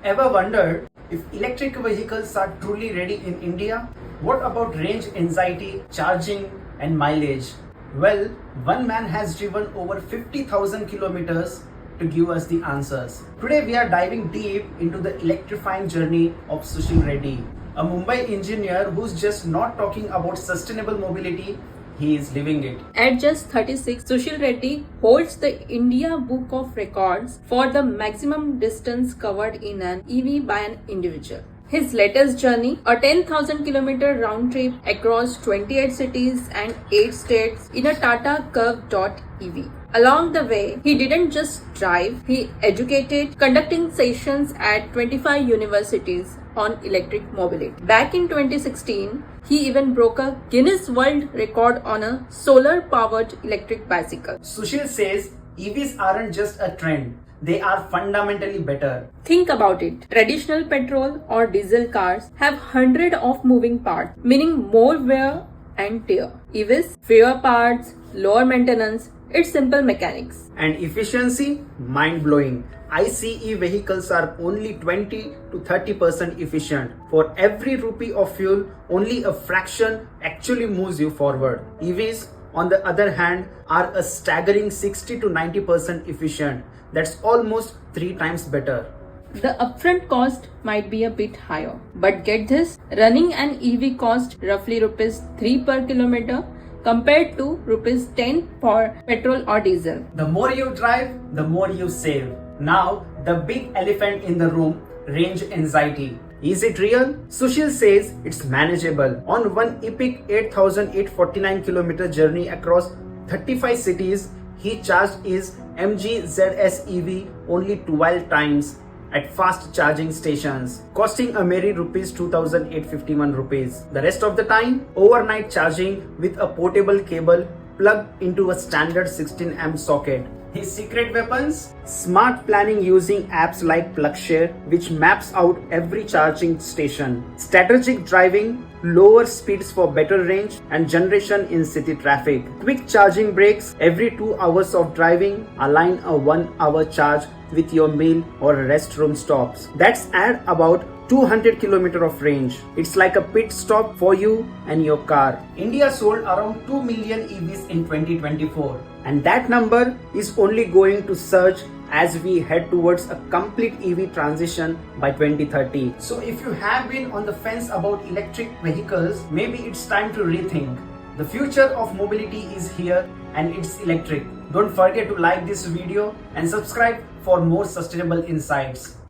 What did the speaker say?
Ever wondered if electric vehicles are truly ready in India? What about range anxiety, charging, and mileage? Well, one man has driven over 50,000 kilometers to give us the answers. Today we are diving deep into the electrifying journey of Sushil Reddy, a Mumbai engineer who's just not talking about sustainable mobility, he is living it. At just 36, Sushil Reddy holds the India Book of Records for the maximum distance covered in an EV by an individual. His latest journey, a 10,000 kilometer round trip across 28 cities and 8 states in a Tata Curvv. Along the way, he didn't just drive, he educated, conducting sessions at 25 universities on electric mobility. Back in 2016, he even broke a Guinness World Record on a solar-powered electric bicycle. Sushil says EVs aren't just a trend, they are fundamentally better. Think about it. Traditional petrol or diesel cars have hundreds of moving parts, meaning more wear and tear. EVs, fewer parts, lower maintenance, it's simple mechanics. And efficiency? Mind-blowing. ICE vehicles are only 20 to 30% efficient. For every rupee of fuel, only a fraction actually moves you forward. EVs, on the other hand, are a staggering 60 to 90% efficient. That's almost 3 times better. The upfront cost might be a bit higher, but get this, running an EV costs roughly rupees 3 per kilometer compared to rupees 10 for petrol or diesel. The more you drive, the more you save. Now, the big elephant in the room, range anxiety. Is it real? Sushil says it's manageable. On one epic 8,849 kilometer journey across 35 cities, he charged his MG ZS EV only 12 times at fast charging stations, costing a merry rupees 2,851 rupees. The rest of the time, overnight charging with a portable cable plugged into a standard 16 amp socket. His secret weapons? Smart planning using apps like PlugShare, which maps out every charging station. Strategic driving, lower speeds for better range and generation in city traffic. Quick charging breaks every 2 hours of driving. Align a 1 hour charge with your meal or restroom stops. That's at about 200 km of range. It's like a pit stop for you and your car. India sold around 2 million EVs in 2024, and that number is only going to surge as we head towards a complete EV transition by 2030. So if you have been on the fence about electric vehicles, maybe it's time to rethink. The future of mobility is here and it's electric. Don't forget to like this video and subscribe for more sustainable insights.